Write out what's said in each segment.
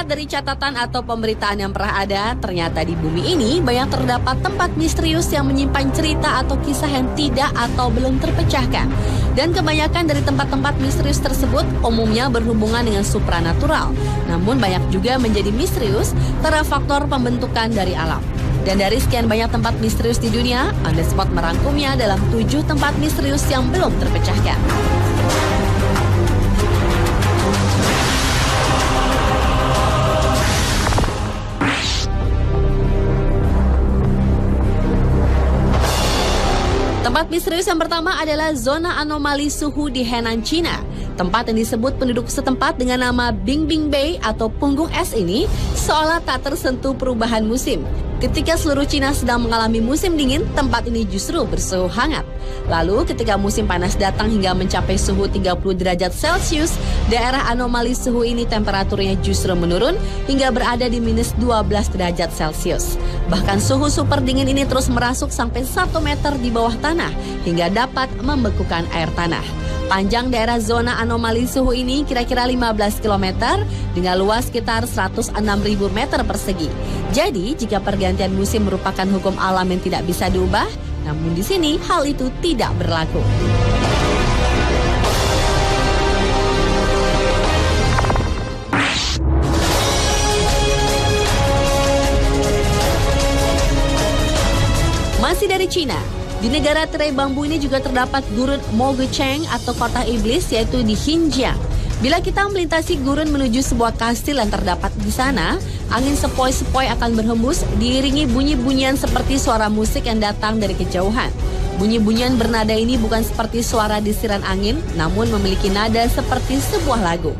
Dilihat dari catatan atau pemberitaan yang pernah ada, ternyata di bumi ini banyak terdapat tempat misterius yang menyimpan cerita atau kisah yang tidak atau belum terpecahkan. Dan kebanyakan dari tempat-tempat misterius tersebut umumnya berhubungan dengan supranatural. Namun banyak juga menjadi misterius karena faktor pembentukan dari alam. Dan dari sekian banyak tempat misterius di dunia, On The Spot merangkumnya dalam 7 tempat misterius yang belum terpecahkan. Tempat misterius yang pertama adalah zona anomali suhu di Henan, China. Tempat yang disebut penduduk setempat dengan nama Bingbing Bay atau punggung es ini seolah tak tersentuh perubahan musim. Ketika seluruh China sedang mengalami musim dingin, tempat ini justru bersuhu hangat. Lalu ketika musim panas datang hingga mencapai suhu 30 derajat Celcius, daerah anomali suhu ini temperaturnya justru menurun hingga berada di minus 12 derajat Celcius. Bahkan suhu super dingin ini terus merasuk sampai 1 meter di bawah tanah hingga dapat membekukan air tanah. Panjang daerah zona anomali suhu ini kira-kira 15 km dengan luas sekitar 106.000 meter persegi. Jadi, jika pergantian musim merupakan hukum alam yang tidak bisa diubah, namun di sini hal itu tidak berlaku. Masih dari Cina. Di negara tirai bambu ini juga terdapat gurun Mogucheng atau kota iblis yaitu di Xinjiang. Bila kita melintasi gurun menuju sebuah kastil yang terdapat di sana, angin sepoi-sepoi akan berhembus diiringi bunyi-bunyian seperti suara musik yang datang dari kejauhan. Bunyi-bunyian bernada ini bukan seperti suara desiran angin, namun memiliki nada seperti sebuah lagu.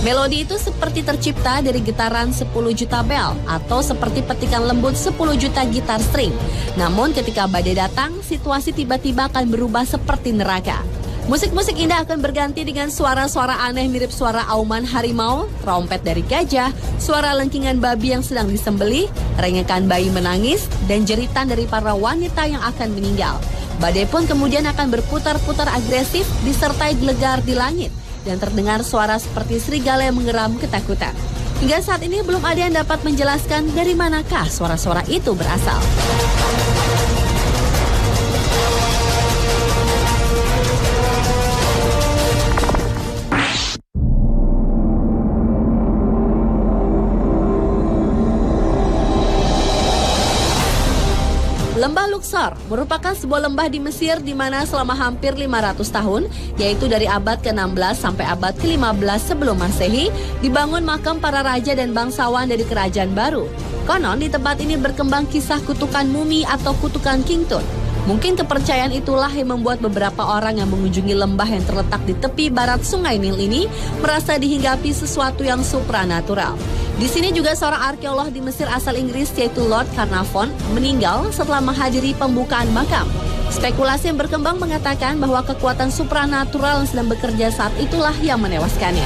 Melodi itu seperti tercipta dari getaran 10 juta bel atau seperti petikan lembut 10 juta gitar string. Namun ketika badai datang, situasi tiba-tiba akan berubah seperti neraka. Musik-musik indah akan berganti dengan suara-suara aneh mirip suara auman harimau, trompet dari gajah, suara lengkingan babi yang sedang disembelih, rengekan bayi menangis, dan jeritan dari para wanita yang akan meninggal. Badai pun kemudian akan berputar-putar agresif disertai gelegar di langit dan terdengar suara seperti serigala yang mengeram ketakutan. Hingga saat ini belum ada yang dapat menjelaskan dari manakah suara-suara itu berasal. Lembah Luxor merupakan sebuah lembah di Mesir di mana selama hampir 500 tahun, yaitu dari abad ke-16 sampai abad ke-15 sebelum Masehi, dibangun makam para raja dan bangsawan dari kerajaan baru. Konon di tempat ini berkembang kisah kutukan mumi atau kutukan King Tut. Mungkin kepercayaan itulah yang membuat beberapa orang yang mengunjungi lembah yang terletak di tepi barat Sungai Nil ini merasa dihinggapi sesuatu yang supranatural. Di sini juga seorang arkeolog di Mesir asal Inggris yaitu Lord Carnarvon meninggal setelah menghadiri pembukaan makam. Spekulasi yang berkembang mengatakan bahwa kekuatan supranatural yang sedang bekerja saat itulah yang menewaskannya.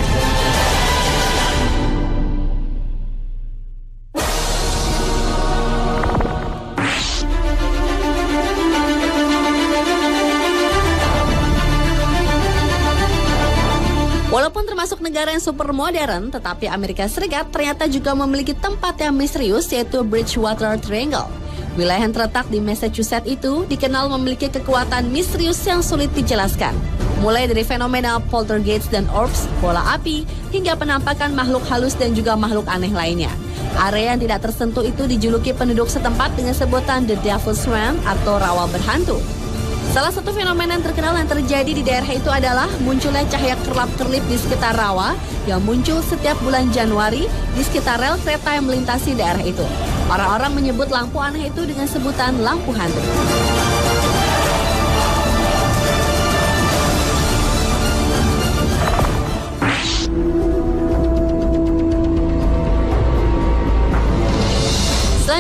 Walaupun termasuk negara yang super modern, tetapi Amerika Serikat ternyata juga memiliki tempat yang misterius yaitu Bridgewater Triangle. Wilayah yang terletak di Massachusetts itu dikenal memiliki kekuatan misterius yang sulit dijelaskan. Mulai dari fenomena poltergeist dan orbs, bola api, hingga penampakan makhluk halus dan juga makhluk aneh lainnya. Area yang tidak tersentuh itu dijuluki penduduk setempat dengan sebutan The Devil's Swamp atau rawa berhantu. Salah satu fenomena yang terkenal yang terjadi di daerah itu adalah munculnya cahaya kerlap-kerlip di sekitar rawa yang muncul setiap bulan Januari di sekitar rel kereta yang melintasi daerah itu. Orang-orang menyebut lampu aneh itu dengan sebutan lampu hantu.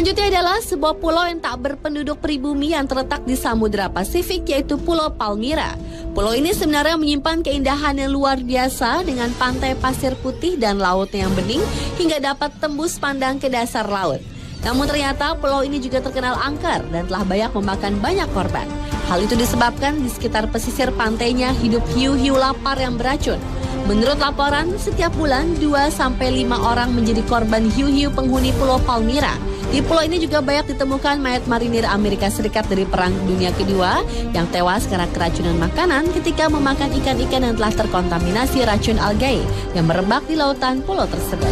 Selanjutnya adalah sebuah pulau yang tak berpenduduk pribumi yang terletak di Samudra Pasifik yaitu Pulau Palmyra. Pulau ini sebenarnya menyimpan keindahan yang luar biasa dengan pantai pasir putih dan lautnya yang bening hingga dapat tembus pandang ke dasar laut. Namun ternyata pulau ini juga terkenal angker dan telah banyak memakan banyak korban. Hal itu disebabkan di sekitar pesisir pantainya hidup hiu-hiu lapar yang beracun. Menurut laporan, setiap bulan 2-5 orang menjadi korban hiu-hiu penghuni Pulau Palmyra. Di pulau ini juga banyak ditemukan mayat marinir Amerika Serikat dari Perang Dunia Kedua yang tewas karena keracunan makanan ketika memakan ikan-ikan yang telah terkontaminasi racun algae yang merebak di lautan pulau tersebut.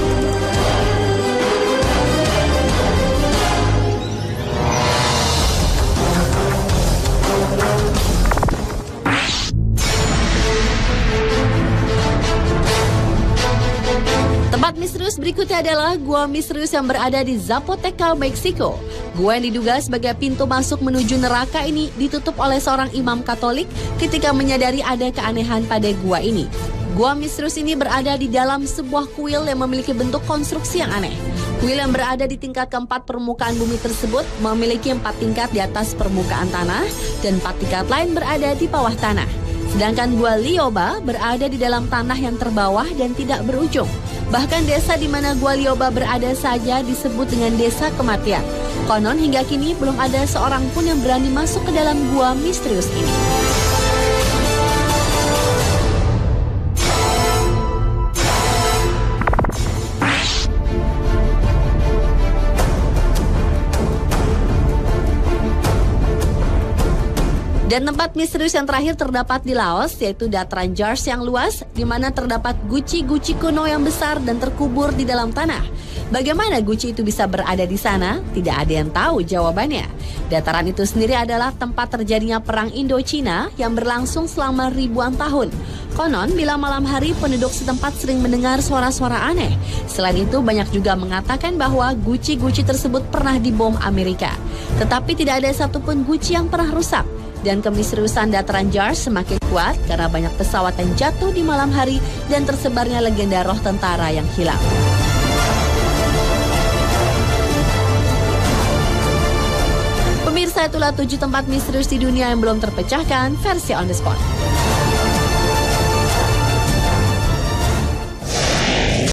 Tempat misterius berikutnya adalah gua misterius yang berada di Zapoteca, Meksiko. Gua yang diduga sebagai pintu masuk menuju neraka ini ditutup oleh seorang imam Katolik ketika menyadari ada keanehan pada gua ini. Gua misterius ini berada di dalam sebuah kuil yang memiliki bentuk konstruksi yang aneh. Kuil yang berada di tingkat keempat permukaan bumi tersebut memiliki 4 tingkat di atas permukaan tanah dan 4 tingkat lain berada di bawah tanah. Sedangkan Gua Lioba berada di dalam tanah yang terbawah dan tidak berujung. Bahkan desa di mana Gua Lioba berada saja disebut dengan desa kematian. Konon hingga kini belum ada seorang pun yang berani masuk ke dalam gua misterius ini. Dan tempat misterius yang terakhir terdapat di Laos, yaitu dataran Jars yang luas, di mana terdapat guci-guci kuno yang besar dan terkubur di dalam tanah. Bagaimana guci itu bisa berada di sana? Tidak ada yang tahu jawabannya. Dataran itu sendiri adalah tempat terjadinya perang Indo-Cina yang berlangsung selama ribuan tahun. Konon, bila malam hari penduduk setempat sering mendengar suara-suara aneh. Selain itu, banyak juga mengatakan bahwa guci-guci tersebut pernah dibom Amerika. Tetapi tidak ada satupun guci yang pernah rusak. Dan kemisteriusan dataran Jars semakin kuat karena banyak pesawat yang jatuh di malam hari dan tersebarnya legenda roh tentara yang hilang. Pemirsa, itulah 7 tempat misterius di dunia yang belum terpecahkan versi On The Spot.